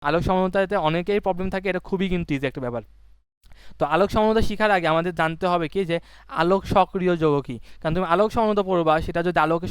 আলোক সমানুতাতে অনেকেই প্রবলেম থাকে, এটা খুবই কিন্তু ইজি একটা ব্যাপার। তো আলোক সমানুতা শেখার আগে আমাদের জানতে হবে কি যে আলোক সক্রিয় যৌগ কি। কারণ তুমি আলোক সমানুতা পড়বা, সেটা যদি আলোকে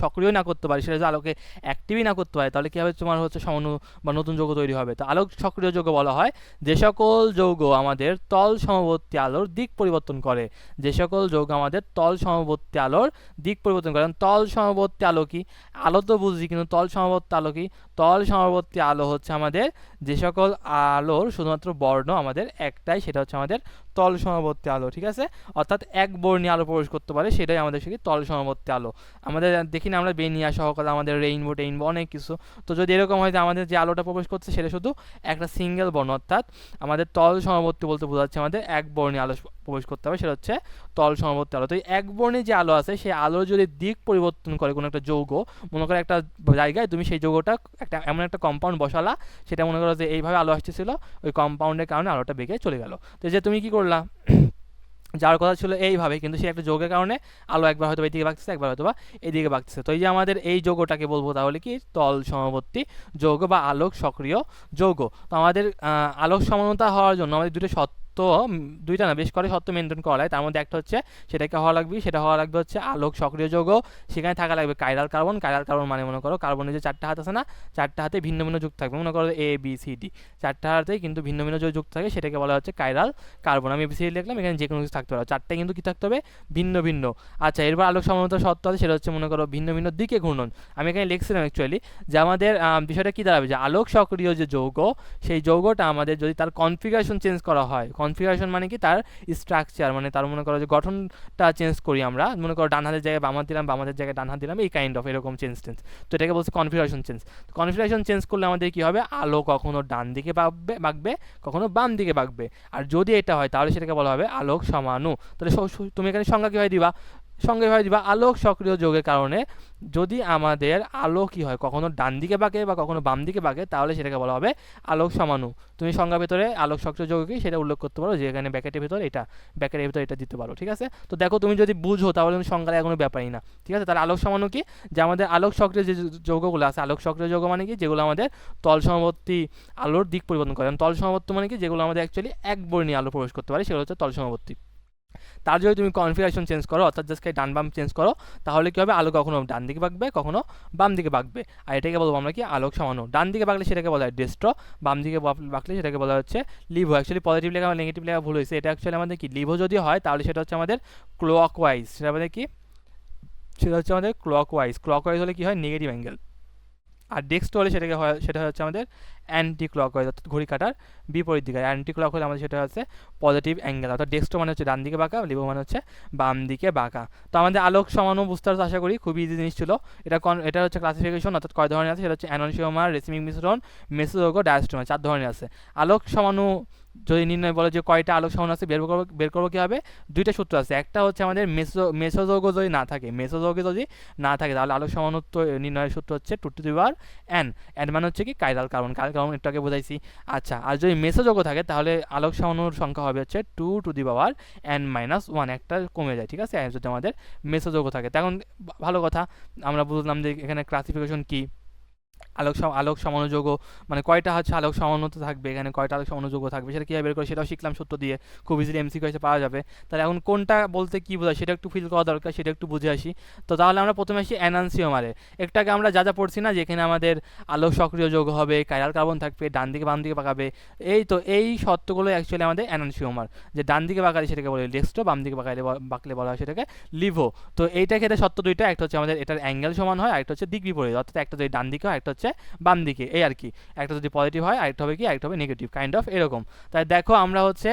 সক্রিয় না করতে পারে, সেটা যদি আলোকে অ্যাক্টিভই না করতে পারে, তাহলে কী হবে, তোমার হচ্ছে সমাণু বা নতুন যৌগ তৈরি হবে। তো আলোক সক্রিয় যৌগ বলা হয় যে সকল যৌগ আমাদের তল সমবর্তী আলোর দিক পরিবর্তন করে। যে সকল যৌগ আমাদের তল সমবর্তী আলোর দিক পরিবর্তন করে। তল সমবর্তী আলো কি, আলো তো বুঝি, কিন্তু তল সমবর্তী আলো কি? তল সমবর্তী আলো হচ্ছে আমাদের যে সকল আলোর শুধুমাত্র বর্ণ আমাদের একটাই, সেটা হচ্ছে আমাদের তল সমবর্তী আলো। ঠিক আছে, অর্থাৎ এক বর্ণীয় আলো প্রবেশ করতে পারে, সেটাই আমাদের সে তল সমবর্তী আলো। আমাদের দেখি না আমরা বেনিয়া সহকালে আমাদের রেইনবো অনেক কিছু। তো যদি এরকম হয় যে আমাদের যে আলোটা প্রবেশ করছে সেটা শুধু একটা সিঙ্গেল বর্ণ, অর্থাৎ আমাদের তল সমবর্তী বলতে বোঝাচ্ছে আমাদের এক বর্ণীয় আলো প্রবেশ করতে হবে, সেটা হচ্ছে তল সমবর্তী আলো। তো এই এক বর্ণে যে আলো আছে, সেই আলোর যদি দিক পরিবর্তন করে কোনো একটা যৌগ, মনে করো একটা জায়গায় তুমি সেই যৌগটা একটা এমন একটা কম্পাউন্ড বসালা, সেটা মনে করো যে এইভাবে আলো আসতেছিল, ওই কম্পাউন্ডের কারণে আলোটা বেঁকে চলে গেল। তো যে তুমি কি করলা, যার কথা ছিল এইভাবে, কিন্তু সে একটা যৌগের কারণে আলো একবার হয়তো এইদিকে বাগতেছে, একবার হয়তো বা এইদিকে বাগতেছে। তো এই যে আমাদের এই যৌগটাকে বলবো তাহলে কি, তল সমবর্তী যৌগ বা আলোক সক্রিয় যৌগ। তো আমাদের আলোক সমানতা হওয়ার জন্য আমাদের দুইটা না, বেশ করে সত্য মেনটেন করা হয়। তার মধ্যে একটা হচ্ছে সেটাকে হওয়া লাগবে, সেটা হওয়া লাগবে হচ্ছে আলোক সক্রিয় যৌগ। সেখানে থাকা লাগবে কাইরাল কার্বন। কাইরাল কার্বন মানে মনে করো কার্বনের যে চারটা হাত আছে না, চারটা হাতে ভিন্ন ভিন্ন যুক্ত থাকবে, মনে করো এ বি সি ডি, চারটা হাতেই কিন্তু ভিন্ন ভিন্ন যে যুক্ত থাকে, সেটাকে বলা হচ্ছে কাইরাল কার্বন। আমি এবিসিডি লিখলাম, এখানে যে কোনো কিছু থাকতে পারে, চারটায় কিন্তু কি থাকতে হবে, ভিন্ন ভিন্ন। আচ্ছা, এরপর আলোক সমানতার শর্ত আছে, সেটা হচ্ছে মনে করো ভিন্ন ভিন্ন দিকে ঘূর্ণন। আমি এখানে লিখছিলাম অ্যাকচুয়ালি যে আমাদের বিষয়টা কি দাঁড়াবে, যে আলোক সক্রিয় যে যৌগ, সেই যৌগটা আমাদের যদি তার কনফিগারেশন চেঞ্জ করা হয়, কনফিগারেশন মানে কি, তার স্ট্রাকচার, মানে তার মনে করো যে গঠনটা চেঞ্জ করি আমরা, মনে করো ডান হাতের জায়গায় বাম হাত দিলাম, বাম হাতের জায়গায় ডান হাত দিলাম, এই কাইন্ড অফ এরকম চেঞ্জ। তো এটাকে বলছে কনফিগারেশন চেঞ্জ। কনফিগারেশন চেঞ্জ করলে আমাদের কি হবে, আলো কখনো ডান দিকে বাঁকবে, কখনো বাম দিকে বাঁকবে। আর যদি এটা হয় তাহলে সেটাকে বলা হবে আলোক সমাণু। তাহলে তুমি এখানে সংজ্ঞা কীভাবে দিবা, আলোক সক্রিয় যৌগের কারণে যদি আমাদের আলো কি হয়, কখনো ডান দিকে বাঁকে বা কখনো বাম দিকে বাঁকে, তাহলে সেটাকে বলা হবে আলোক সমাণু। তুমি সংজ্ঞার ভেতরে আলোক সক্রিয় যৌগ কি সেটা উল্লেখ করতে পারো, যে এখানে ব্যাকেটের ভেতরে এটা দিতে পারো। ঠিক আছে, তো দেখো তুমি যদি বুঝো তাহলে তুমি সংজ্ঞার কোনো ব্যাপারই না। ঠিক আছে, তাহলে আলোক সমাণু কি, যে আমাদের আলোক সক্রিয় যে যৌগগুলো আছে, আলোক সক্রিয় যৌগ মানে কি, যেগুলো আমাদের তল সমবর্তী আলোর দিক পরিবর্তন করে। তল সমবর্তী মানে কি, যেগুলো আমাদের অ্যাকচুয়ালি এক বর্ণীয় আলো প্রবেশ করতে পারে, সেগুলো হচ্ছে তল সমবর্তী। তার যদি তুমি কনফিগারেশন চেঞ্জ করো, অর্থাৎ জাস্ট ডান বাম চেঞ্জ করো, তাহলে কি হবে, আলো কখনো ডান দিকে বাঁকবে, কখনো বাম দিকে বাঁকবে। আর এটাকে বলবো আমরা কি, আলোক সমাণু। ডান দিকে বাঁকলে সেটাকে বলা হয় ডেস্ট্রো, বাম দিকে বাঁকলে সেটাকে বলা হচ্ছে লিভো। অ্যাকচুয়ালি পজিটিভ লেখা বা নেগেটিভ লেখা ভুল হয়েছে, এটা অ্যাকচুয়ালি আমাদের কি, লিভো যদি হয় তাহলে সেটা হচ্ছে আমাদের ক্লকওয়াইজ, সেটা আমাদের কি, সেটা হচ্ছে আমাদের ক্লকওয়াইজ হলে কি হয়, নেগেটিভ অ্যাঙ্গেল। আর ডেস্কটো হলে সেটা হচ্ছে আমাদের অ্যান্টি ক্লকওয়াইজ, অর্থাৎ ঘড়ি কাটার বিপরীত দিকে। অ্যান্টি ক্লক হলে আমাদের সেটা হচ্ছে পজিটিভ অ্যাঙ্গেল, অর্থাৎ ডেস্কটো মানে হচ্ছে ডান দিকে বাঁকা, লিভো মানে হচ্ছে বাম দিকে বাঁকা। তো আমাদের আলোক সমাণু বুঝতে পারছো আশা করি, খুবই ইজি জিনিস ছিল। এটা হচ্ছে ক্লাসিফিকেশন, অর্থাৎ কয় ধরনের আছে, সেটা হচ্ছে অ্যাননসিওমার, রেসিমিক মিশ্রণ, মেসোযৌগ, ডায়াস্টোমার, 4 ধরনের আছে। আলোক সমাণু যদি নির্ণয় বলে যে কয়টা আলোক সমাণু আছে, বের করবো কীভাবে, দুইটা সূত্র আছে। একটা হচ্ছে আমাদের মেসোযৌগ যদি না থাকে, তাহলে আলোক সমাণুত্ব নির্ণয়ের সূত্র হচ্ছে 2n। এন মানে হচ্ছে কি, কাইরাল কার্বন একটু আগে বোঝাইছি। আচ্ছা, আর যদি মেসোযৌগ থাকে তাহলে আলোক সমাণুর সংখ্যা হবে হচ্ছে 2n-1, একটা কমে যায়। ঠিক আছে, যদি আমাদের মেসোযৌগ থাকে। তখন ভালো কথা, আমরা বুঝলাম যে এখানে ক্লাসিফিকেশন কি, আলোক সমাণু যৌগ মানে কয়টা হচ্ছে আলোক সমাণুতা থাকবে, এখানে কয়টা আলোক সমাণু যৌগ থাকবে, সেটা কীভাবে বের করে সেটাও শিখলাম সূত্র দিয়ে, খুব ইজিলি এমসিকিউ এসে পাওয়া যাবে। তাহলে এখন কোনটা বলতে কী বোঝায় সেটা একটু ফিল করা দরকার, সেটা একটু বুঝে আসি। তো তাহলে আমরা প্রথমে আসি এনানসিওমারে। একটাকে আমরা যা পড়ছি না, যেখানে আমাদের আলোক সক্রিয় যৌগ হবে, কাইরাল কার্বন থাকবে, ডান দিকে বাম দিকে বাঁকাবে, এই শর্তগুলো অ্যাকচুয়ালি আমাদের এনানসিওমার। যে ডান দিকে বাঁকালে সেটাকে বলে ডেস্কটো, বাম দিকে বাঁকলে বলা হয় সেটাকে লিভো। তো এইটা ক্ষেত্রে শর্ত দুইটা, একটা হচ্ছে আমাদের এটার অ্যাঙ্গেল সমান হয়, আরেকটা হচ্ছে দিক বিপরীত, অর্থাৎ একটা যদি ডান দিকে হয়, একটা হচ্ছে বাম দিকে, এই আর কি। একটা যদি পজিটিভ হয়, আরেকটা হবে কি, আরেকটা হবে নেগেটিভ, কাইন্ড অফ এরকম। তাই দেখো আমরা হচ্ছে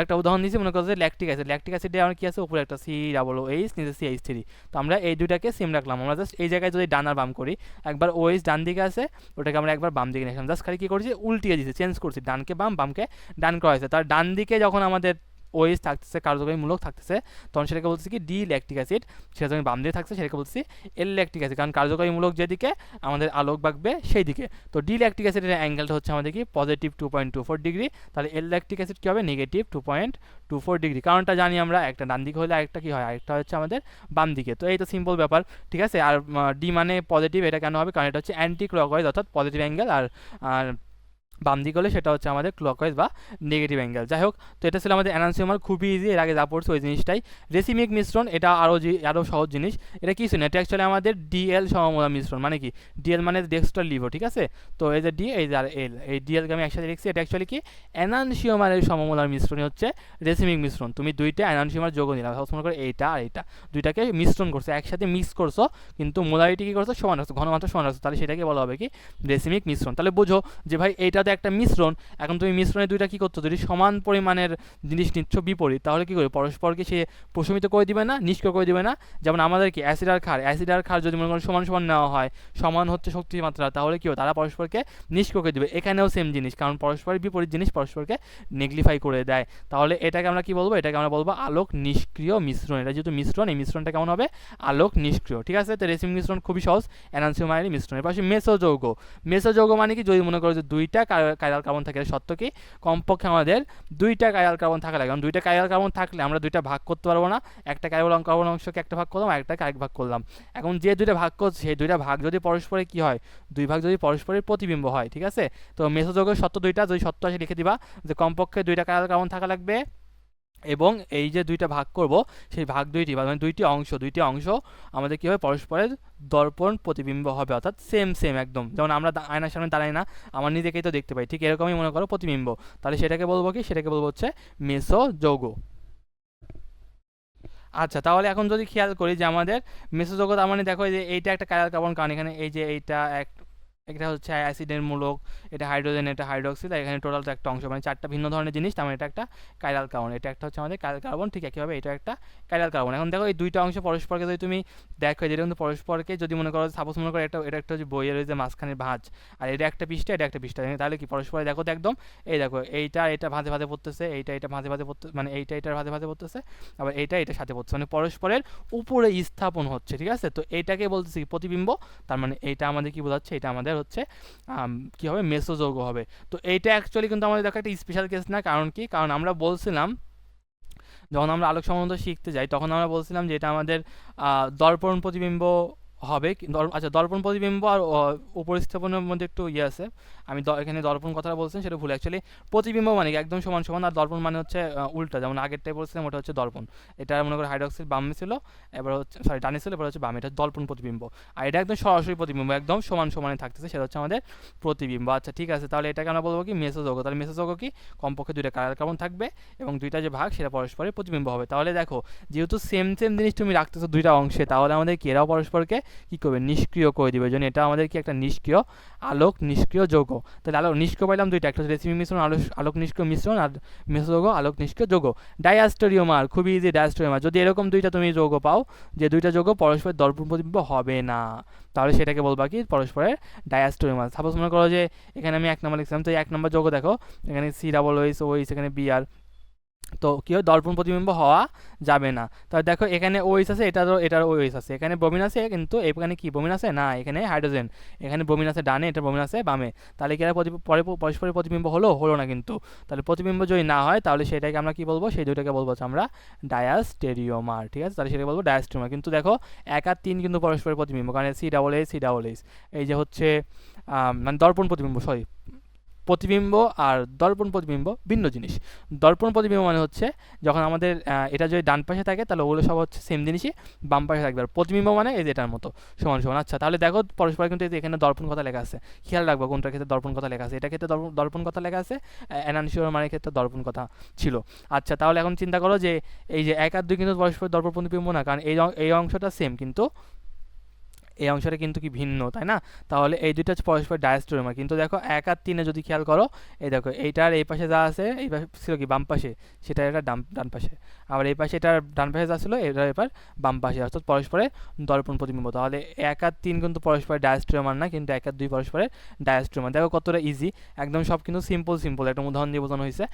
একটা উদাহরণ দিচ্ছি, মনে করো যে ল্যাকটিক অ্যাসিডে আমার কি আছে, উপরে একটা COOH, নিচে CH3। তো আমরা এই দুইটাকে সেম রাখলাম। আমরা জাস্ট এই জায়গায় যদি ডান আর বাম করি, একবার OH ডান দিকে আছে, ওটাকে আমরা একবার বাম দিকে নিয়েছিলাম, জাস্ট খালি কি করছি, উল্টিয়ে দিচ্ছি, চেঞ্জ করছি, ডানকে বাম, বামকে ডান করা হয়েছে। তার ডান দিকে যখন আমাদের ওএইচ থাকতেছে, কার্যকরীমূলক থাকতেছে, তখন সেটাকে বলছি কি, ডি ল্যাকটিক অ্যাসিড। সেটা যখন বাম দিকে থাকছে, সেটাকে বলছি এল ল্যাকটিক অ্যাসিড, কারণ কার্যকরীমূলক যেদিকে আমাদের আলোক বাঁকবে সেই দিকে। তো ডি ল্যাকটিক অ্যাসিডের অ্যাঙ্গেলটা হচ্ছে আমাদের কি, পজিটিভ 2.24 ডিগ্রি। তাহলে এল ল্যাকটিক অ্যাসিড কী হবে, নেগেটিভ 2.24 ডিগ্রি। কারণটা জানি আমরা, একটা ডান দিকে হলে আরেকটা কি হয়, আরেকটা হচ্ছে আমাদের বাম দিকে। তো এই তো সিম্পল ব্যাপার। ঠিক আছে, আর ডি মানে পজিটিভ, এটা কেন হবে, কারণ এটা হচ্ছে অ্যান্টি ক্লকওয়াইজ, অর্থাৎ পজিটিভ অ্যাঙ্গেল। আর বাম দিকে হলে সেটা হচ্ছে আমাদের ক্লকওয়াইজ বা নেগেটিভ অ্যাঙ্গেল। যাই হোক, তো এটা ছিল আমাদের এনানসিওমার, খুবই ইজি, এর আগে যা পড়ছে ওই জিনিসটাই। রেসিমিক মিশ্রণ এটা আরও সহজ জিনিস। এটা কিছু না, এটা অ্যাকচুয়ালি আমাদের ডিএল সমমূলা মিশ্রণ, মানে কি ডিএল মানে ডেক্সট্রাল লিভো, ঠিক আছে। তো এই যে ডি, এই যে আর এল, এই ডিএলকে আমি একসাথে লিখছি, এটা অ্যাকচুয়ালি কি এনানসিওমারের সমমূলার মিশ্রণই হচ্ছে রেসিমিক মিশ্রণ। তুমি দুইটা এনানসিওমার যোগ নিলাম, সব মনে করে এইটা আর এইটা, দুইটাকে মিশ্রণ করছো, একসাথে মিক্স করছো, কিন্তু মোলারিটি কি করছো, সমান রাখছো, ঘনমাত্রা সমান রাখছো, তাহলে সেটাকে বলা হবে কি রেসিমিক মিশ্রণ। তাহলে বুঝো যে ভাই এইটা তো একটা মিশ্রণ, এখন তুমি মিশ্রণে দুইটা কি করছো, যদি সমান পরিমাণের জিনিস নিচ্ছ বিপরীত, তাহলে কি করে পরস্পরকে সে প্রশমিত করে দিবে না, নিষ্ক্রিয় করে দিবে না। যেমন আমাদের কি অ্যাসিড আর ক্ষার যদি মনে করো সমান সমান নেওয়া হয়, সমান হচ্ছে শক্তির মাত্রা, তাহলে কি হবে, তারা পরস্পরকে নিষ্ক্রিয় করে দিবে। এখানেও সেম জিনিস, কারণ পরস্পরের বিপরীত জিনিস পরস্পরকে নেগলিফাই করে দেয়। তাহলে এটাকে আমরা কি বলবো, এটাকে আমরা বলবো আলোক নিষ্ক্রিয় মিশ্রণ। এটা যেহেতু মিশ্রণ, এই মিশ্রণটা কেমন হবে, আলোক নিষ্ক্রিয়, ঠিক আছে। তো রেসিমিক মিশ্রণ খুবই সহজ, এনানসিওমারের মিশ্রণ। এর পাশে মেসোযৌগ। মেসোযৌগ মানে কি, যদি মনে করো যে দুইটা কাইরাল কার্বন থাকে, সত্য কি কমপক্ষে আমাদের দুইটা কাইরাল কার্বন থাকা লাগে, কারণ দুইটা কাইরাল কার্বন থাকলে আমরা দুইটা ভাগ করতে পারবো না, একটা কাইরাল কার্বন অংশকে একটা ভাগ করলাম, একটা আরেক ভাগ করলাম। এখন যে দুইটা ভাগ করছে, সেই দুইটা ভাগ যদি পরস্পরে কি হয়, দুই ভাগ যদি পরস্পরের প্রতিবিম্ব হয়, ঠিক আছে। তো মেসোযৌগের সত্য দুইটা, যদি সত্য আসে লিখে দিবা যে কমপক্ষে দুইটা কাইরাল কার্বন থাকা লাগবে, এবং এই যে দুইটা ভাগ করব, সেই ভাগ দুইটি মানে দুইটি অংশ আমাদের কী হবে, পরস্পরের দর্পণ প্রতিবিম্ব হবে, অর্থাৎ সেম সেম একদম, যেমন আমরা আয়নার সামনে দাঁড়াই না, আমার নিজেকেই তো দেখতে পাই, ঠিক এরকমই মনে করো প্রতিবিম্ব। তাহলে সেটাকে বলবো কি, সেটাকে বলবো হচ্ছে মেসোযৌগ। আচ্ছা, তাহলে এখন যদি খেয়াল করি যে আমাদের মেসোযৌগ, তার মানে দেখো এই যে এইটা একটা কাইরাল কার্বন, কারণ এখানে এই যে এইটা এটা হচ্ছে অ্যাসিডের মূলক, এটা হাইড্রোজেন, এটা হাইড্রোক্সিল, আর এখানে টোটাল তো একটা অংশ, মানে চারটা ভিন্ন ধরনের জিনিস, তার মানে এটা একটা কাইরাল কার্বন, এটা একটা হচ্ছে আমাদের কাইরাল কার্বন, ঠিক একইভাবে এটা একটা কাইরাল কার্বন। এখন দেখো এই দুইটা অংশ পরস্পরকে যদি তুমি দেখো, যেটা কিন্তু পরস্পরকে যদি মনে করো, সাপোজ মনে করো এটা একটা হচ্ছে বইয়ের ওই যে মাঝখানের ভাঁজ, আর এটা একটা পৃষ্ঠা, এটা একটা পৃষ্ঠা, তাহলে কি পরস্পরে দেখো তো একদম, এই দেখো এইটা এটা ভাঁজে ভাঁজে পড়তেছে, এটা ভাঁজে ভাঁজে পড়তে, মানে এইটা এটার ভাঁজে ভাঁজে পড়তেছে, আবার এটার সাথে পড়তেছে, মানে পরস্পরের উপরে স্থাপন হচ্ছে, ঠিক আছে। তো এইটাকে বলতেছি প্রতিবিম্ব, তার মানে এইটা আমাদের কি বোঝাচ্ছে, এটা আমাদের হচ্ছে কি হবে, মেসোযৌগ হবে। তো এইটা অ্যাকচুয়ালি কিন্তু আমাদের দেখো একটা স্পেশাল কেস না, কারণ কি, কারণ আমরা বলছিলাম যখন আমরা আলোক সম্বন্ধ শিখতে যাই, তখন আমরা বলছিলাম যে এটা আমাদের দর্পণ প্রতিবিম্ব হবে। আচ্ছা, দর্পণ প্রতিবিম্ব আর উপস্থাপনের মধ্যে একটু ইয়ে আছে, আমি এখানে দর্পণ কথাটা বলছেন সেটা ভুল, অ্যাকচুয়ালি প্রতিবিম্ব মানে কি একদম সমান সমান, আর দর্পণ মানে হচ্ছে উল্টা, যেমন আগেরটাই বলছিলাম ওটা হচ্ছে দর্পণ, এটা মনে করো হাইড্রক্সিল বামে ছিল, এবার হচ্ছে সরি ডানে ছিল, এবার হচ্ছে বামে, এটা দর্পণ প্রতিবিম্ব। আর এটা একদম সরাসরি প্রতিবিম্ব, একদম সমান সমানে থাকতেছে, সেটা হচ্ছে আমাদের প্রতিবিম্ব। আচ্ছা ঠিক আছে, তাহলে এটাকে আমরা বলবো কি মেসোযৌগ। তাহলে মেসোযৌগ কি, কমপক্ষে দুইটা কাইরাল কার্বন থাকবে, এবং দুইটা যে ভাগ সেটা পরস্পরের প্রতিবিম্ব হবে। তাহলে দেখো, যেহেতু সেম সেম জিনিস তুমি রাখতেছো দুইটা অংশে, তাহলে আমাদের কি এরাও পরস্পরকে কি করবে, নিষ্ক্রিয় করে দিবে, জন্য এটা আমাদের কি একটা নিষ্ক্রিয় আলোক নিষ্ক্রিয় যৌগ। তাহলে আলোক নিষ্ক্রিয় পাইলাম দুইটা, একটা রেসিমিক মিশ্রণ আলোক নিষ্ক্রিয় মিশ্রণ, আর মেসোযৌগ আলোক নিষ্ক্রিয় যৌগ। ডায়াস্টেরিওমার, খুবই ইজি ডায়াস্টেরিওমার, যদি এরকম দুইটা তুমি যৌগ পাও, যে দুইটা যৌগ পরস্পরের দর্পণ প্রতিবিম্ব হবে না, তাহলে সেটাকে বলবা কি পরস্পরের ডায়াস্টেরিওমার। সাপোজ মনে করো যে এখানে আমি 1 নম্বর লিখছিলাম, তো 1 নম্বর যৌগ দেখো, এখানে COOH, এখানে Br, তো কি হয়, দর্পণ প্রতিবিম্ব হওয়া যাবে না। তাহলে দেখো এখানে ওএইচ আছে, এটার ওএইচ আছে, এখানে ব্রোমিন আছে, কিন্তু এখানে কি ব্রোমিন আছে না, এখানে হাইড্রোজেন, এখানে ব্রোমিন আছে ডানে, এটা ব্রোমিন আছে বামে, তাহলে কি পরে পরস্পরের প্রতিবিম্ব হলো না কিন্তু। তাহলে প্রতিবিম্ব যদি না হয়, তাহলে সেটাকে আমরা কি বলবো, সেই দুইটাকে বলবো আমরা ডায়াস্টেরিওমার, ঠিক আছে। তাহলে সেটাকে বলবো ডায়াস্টেরিওমার। কিন্তু দেখো 1 আর 3 কিন্তু পরস্পরের প্রতিবিম্ব, কারণ COOH, এই যে হচ্ছে মানে দর্পণ প্রতিবিম্ব, সরি প্রতিবিম্ব আর দর্পণ প্রতিবিম্ব ভিন্ন জিনিস। দর্পণ প্রতিবিম্ব মানে হচ্ছে যখন আমাদের এটা যদি ডান পাশে থাকে, তাহলে ওগুলো সব হচ্ছে সেম জিনিসই বাম পাশে থাকবে, আর প্রতিবিম্ব মানে এই যে এটার মতো সমান সমান। আচ্ছা, তাহলে দেখো পরস্পর কিন্তু এই যে এখানে দর্পণ কথা লেখা আছে, খেয়াল রাখবো কোনটার ক্ষেত্রে দর্পণ কথা লেখা আছে, এটা ক্ষেত্রে দর্পণ কথা লেখা আছে, এনানসিওর মানের ক্ষেত্রে দর্পণ কথা ছিল। আচ্ছা, তাহলে এখন চিন্তা করো যে এই যে 1 আর 2 কিন্তু পরস্পর দর্পণ প্রতিবিম্ব না, কারণ এই অংশটা সেম, কিন্তু এই অংশটা কিন্তু কি ভিন্ন, তাই না। তাহলে এই দুইটা হচ্ছে পরস্পর ডায়াস্টেরিওমার। কিন্তু দেখো 1 আর 3 যদি খেয়াল করো, এই দেখো এইটার এই পাশে যা আছে, এই পাশে ছিল কি বাম পাশে, সেটা এটা ডান পাশে, আবার এই পাশে এটার ডান পাশে যা ছিল, এটার এবার বাম পাশে, অর্থাৎ পরস্পরের দর্পণ প্রতিবিম্ব। তাহলে 1 আর 3 কিন্তু পরস্পরের ডায়াস্টেরিওমার না, কিন্তু 1 আর 2 পরস্পরের ডায়াস্টেরিওমার। দেখো কতটা ইজি, একদম সব কিন্তু সিম্পল একটা উদাহরণ দিয়ে বোঝানো হয়েছে।